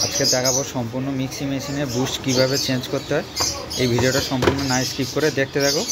আজকে দেখাবো সম্পূর্ণ মিক্সি মেশিনে বুস্ট কিভাবে চেঞ্জ করতে হয়। এই ভিডিওটা সম্পূর্ণ না স্কিপ করে দেখতে থাকো।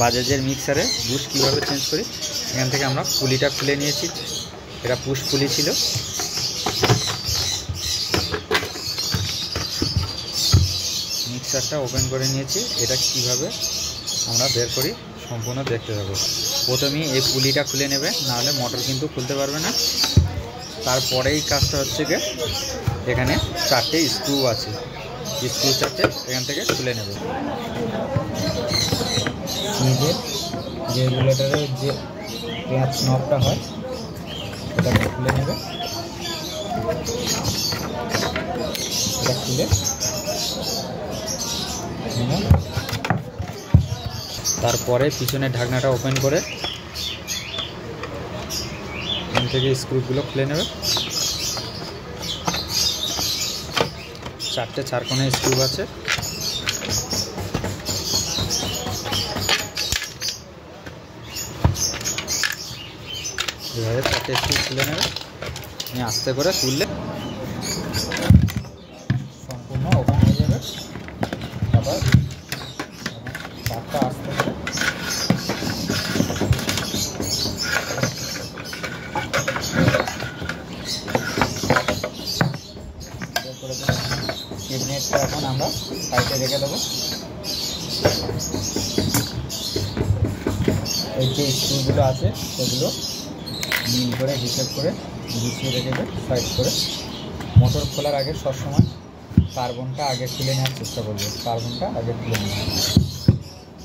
বাজাজের মিক্সারে বুস্ট কিভাবে চেঞ্জ করি। এখান থেকে আমরা পুলিটা খুলে নিয়েছি, এটা পুশ পুলি ছিল। মিক্সারটা ওপেন করে নিয়েছি, এটা কিভাবে আমরা বের করি সম্পূর্ণ দেখতে থাকো। প্রথমেই এই পুলিটা খুলে নেবে, নাহলে মোটর কিন্তু খুলতে পারবে না। তারপরেই কাজটা হচ্ছে গিয়ে এখানে 4টে স্ক্রু আছে, স্ক্রু 4টে এখান থেকে খুলে নেবে। নিজের যে রেগুলেটরের যে ক্লাচ নবটা হয় এটাকে খুলে নেবে। এটা খুলে তারপরে পিছনের ঢাকনাটা ওপেন করে এখান থেকে স্ক্রুগুলো খুলে নেবে। 4টে 4 কোণে স্ক্রু আছে। এভাবে 4টে স্ক্রু খুলে নেবে। আমি আস্তে করে তুললে সম্পূর্ণ ওপেন হয়ে যাবে। আবার তারটা আস্তে করে নেটটা এখন আমরা সাইডে রেখে দেবো। এই যে স্ক্রুগুলো আছে সেগুলো মিল করে হিসেব করে গুছিয়ে রেখে দেবে সাইড করে। মোটর খোলার আগে সবসময় কার্বনটা আগে খুলে নেওয়ার চেষ্টা করবে, কার্বনটা আগে খুলে নেওয়া,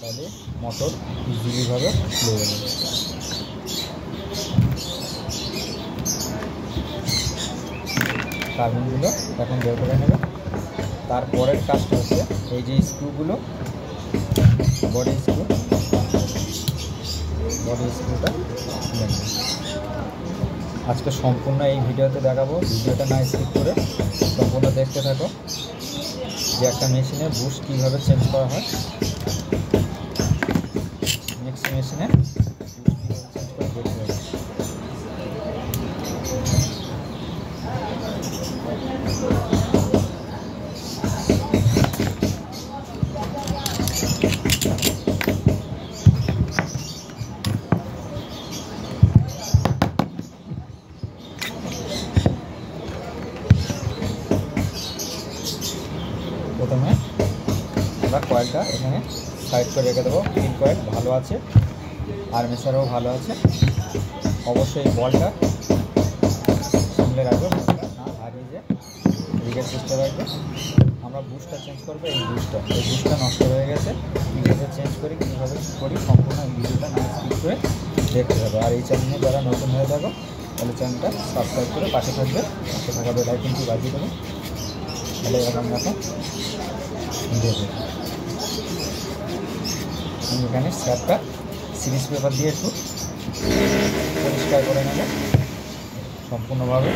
তাহলে মোটর ইজিলিভাবে খুলে যাবে। কার্বনগুলো এখন বের করে নেবে। তারপরের কাজটা হচ্ছে এই যে স্ক্রুগুলো, বডি স্ক্রুটা নেবে। আজকে সম্পূর্ণ এই ভিডিওতে দেখাবো, ভিডিওটা না স্কিপ করে সম্পূর্ণ দেখতে থাকো যে একটা মেশিনে বুস্ট কীভাবে চেঞ্জ করা হয়। মিক্সি মেশিনে চেঞ্জ করে দেখতে হবে। প্রথমে আমরা কয়েলটা এখানে সাইড করে রেখে দেবো। পিন কয়েল ভালো আছে, আর্মেচারও ভালো আছে। অবশ্যই বলটা সামলে রাখবো, বলটা না হারিয়ে যায়, রিগের সিস্টেম রাখবে। আমরা বুস্টটা চেঞ্জ করবো। এই বুস্টটা নষ্ট হয়ে গেছে, কীভাবে চেঞ্জ করি কীভাবে করি সম্পূর্ণ ভিডিওটা না স্কিপ করে দেখতে থাকো। আর এই চ্যানেলে যারা নতুন হয়ে থাকো তাহলে চ্যানেলটা সাবস্ক্রাইব করে পাশে থাকবে, পাশে থাকা বেল আইকনটি বাজিয়ে দেবো। তাহলে এরকম দেখো দেবে। আমি এখানে স্যাপটা সিরিজ পেপার দিয়ে একটু পরিষ্কার করে নেব সম্পূর্ণভাবে।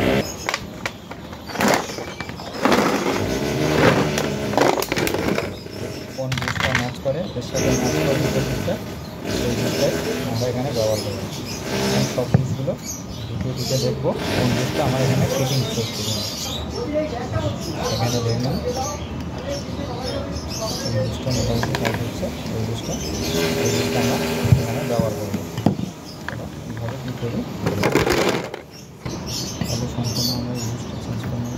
কোন বুস্টটা ম্যাচ করে এর সাথে ম্যাচ করে দুটো বুস্টটা, সেই বুস্টটাই আমরা এখানে ব্যবহার করব। সব বুস্টগুলো দিকে দেখবো কোন বুস্টটা আমার এখানে ফিটিং করতে হবে। এখানে দেখলাম এই বুস্টটা মোটামুটি কাজ হচ্ছে। এই বুস্টটা আমরা এখানে ব্যবহার করবো। কীভাবে কী করি তাহলে সম্পূর্ণ আমরা এই বুস্টটা চেঞ্জ করে নেব।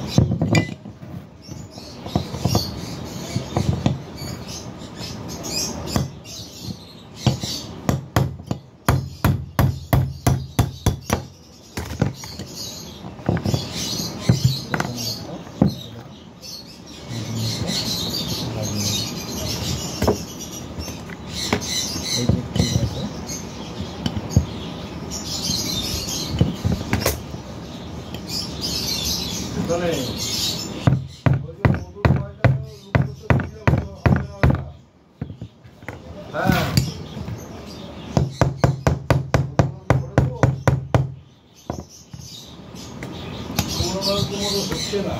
এই যে ঠিক আছে, হচ্ছে না।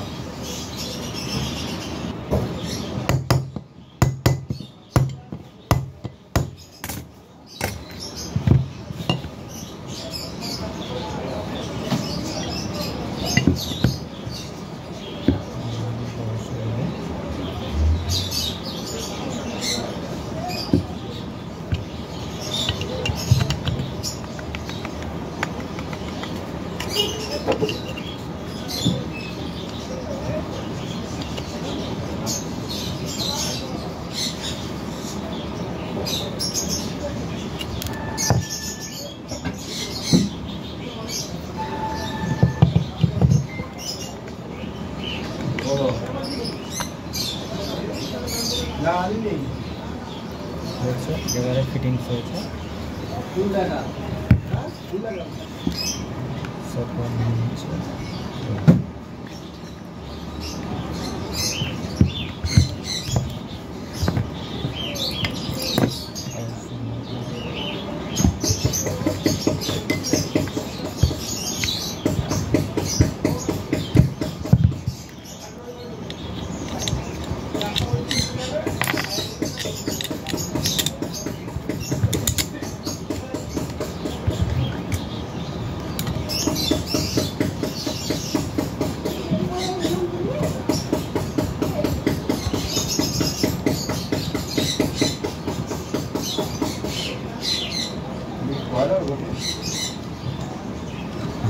হয়েছে, এবারে ফিটিংস হয়েছে।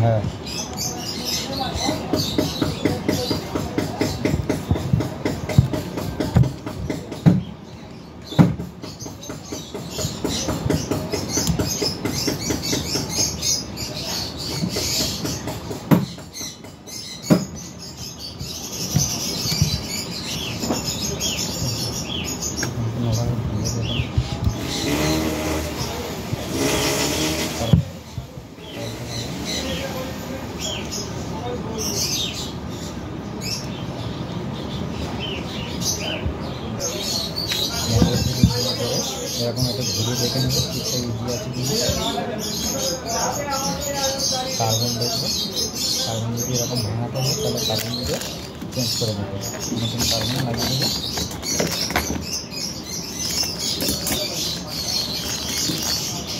হ্যাঁ, এরকম একটা ঘুরে দেখে নেবো ঠিকঠাক ইজি আছে কিন্তু কার্বন দেখবো। কার্বন যদি এরকম ভাঙাতে হয় তাহলে কার্বন দিয়ে চেঞ্জ করে দেবো, নতুন কার্বন লাগিয়ে দেবো।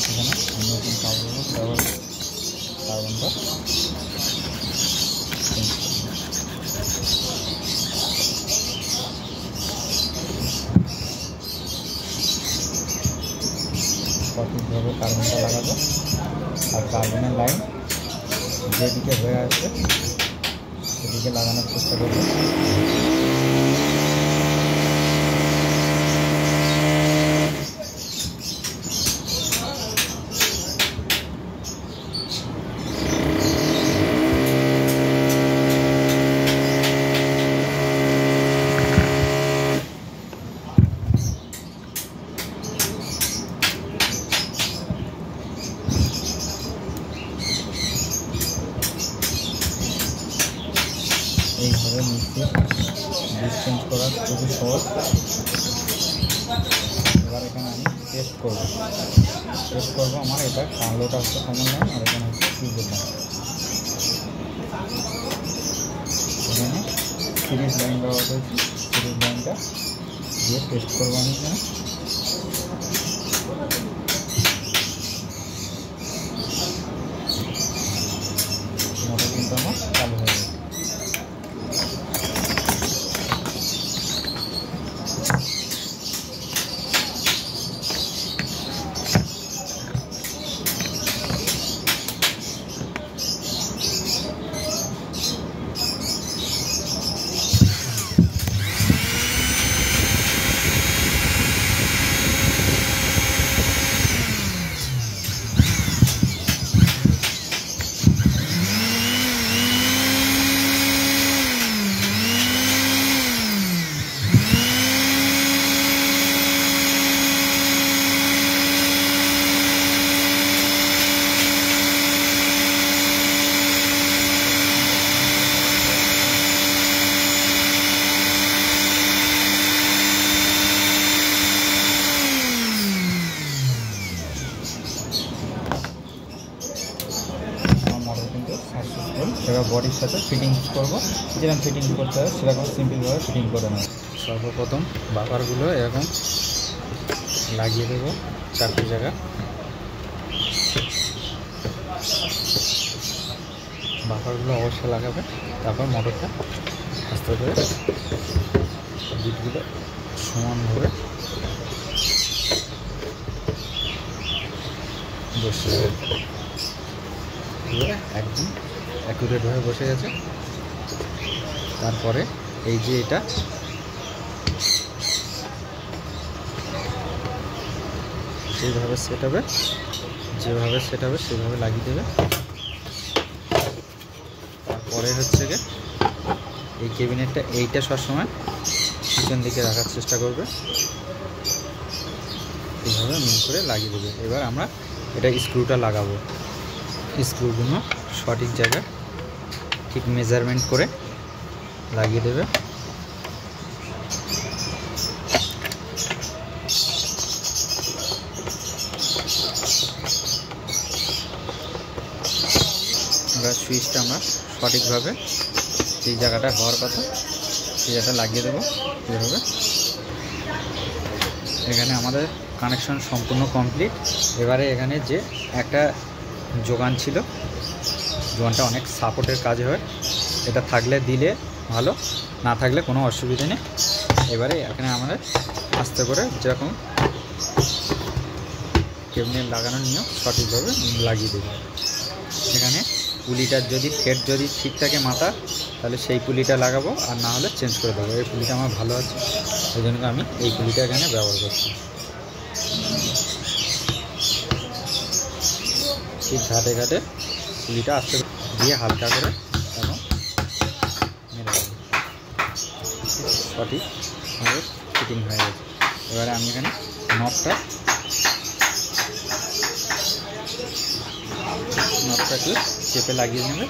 এখানে নতুন কার্বন কার্বনটা চেঞ্জ করে সঠিকভাবে কার্বনটা লাগাবো। আর কার্বনের লাইন যেদিকে হয়ে আসবে সেদিকে লাগানোর চেষ্টা করবো। এইভাবে মিক্সির ডিস চেঞ্জ করা খুবই সহজ। এবার এখানে আমি টেস্ট করবো আমার এটা কালোটা হচ্ছে কমন লাইন আর এখানে হচ্ছে ফিউজের লাইন। এখানে সিরিজ লাইন ব্যবহার করেছি, সিরিজ লাইনটা দিয়ে টেস্ট করবো আমি এখানে। মোটর কিন্তু আমার চালু হয়ে গেছে। এবার বডির সাথে ফিটিংস করবো, যেরকম ফিটিং করতে হয় সেরকম সিম্পলভাবে ফিটিং করে নেব। সর্বপ্রথম বাফারগুলো এরকম লাগিয়ে দেবো 4টি জায়গা। বাফারগুলো অবশ্যই লাগাবে, তারপর মোটরটা আস্তে করে বিটগুলো সমানভাবে বসিয়ে একদম অ্যাকুরেটভাবে বসে গেছে। তারপরে এই যে এটা যেভাবে সেট হবে সেভাবে লাগিয়ে দেবে। তারপরে হচ্ছে গিয়ে এই ক্যাবিনেটটা এইটা সবসময় পিছন দিকে রাখার চেষ্টা করবে, এইভাবে মিল করে লাগিয়ে দেবে। এবার আমরা এটা স্ক্রুটা লাগাবো। স্ক্রুগুলো সঠিক জায়গায় ঠিক মেজারমেন্ট করে লাগিয়ে দেবে। এবার সুইচটা আমরা সঠিকভাবে যেই জায়গাটা হওয়ার কথা সেই জায়গাটা লাগিয়ে দেবো এভাবে। এখানে আমাদের কানেকশন সম্পূর্ণ কমপ্লিট। এবারে এখানে যে একটা যোগান ছিল, যোগানটা অনেক সাপোর্টের কাজ হয়, এটা থাকলে দিলে ভালো, না থাকলে কোনো অসুবিধা নেই। এবারে এখানে আমরা আস্তে করে যেরকম ক্যাবিনেট লাগানোর নিয়ম সঠিকভাবে লাগিয়ে দেবো। এখানে পুলিটার যদি ফেট যদি ঠিক থাকে মাথা, তাহলে সেই পুলিটা লাগাবো, আর না হলে চেঞ্জ করে দেবো। এই পুলিটা আমার ভালো আছে, এই জন্য আমি এই পুলিটা এখানে ব্যবহার করছি। ঠিক ঘাটে ঘাটে পুলিটা আস্তে দিয়ে হালকা করে এবং মেরে দেবো, সঠিকভাবে ফিটিং হয়ে গেছে। এবারে আমি এখানে নটটা একটু চেপে লাগিয়ে নেবে,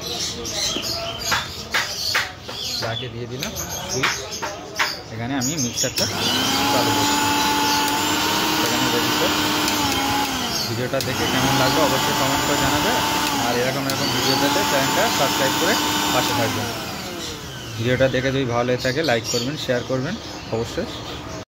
লাগিয়ে দিয়ে দিলাম সুইচ। এখানে আমি মিক্সারটা চালু করছি। এখানে রেডি। ভিডিওটা দেখে কেমন লাগলো অবশ্যই কমেন্ট করে জানাবে, আর এরকম ভিডিও পেতে চ্যানেলটা সাবস্ক্রাইব করে পাশে থাকবেন। ভিডিওটা দেখে যদি ভালো লেগে থাকে লাইক করবেন, শেয়ার করবেন অবশ্যই।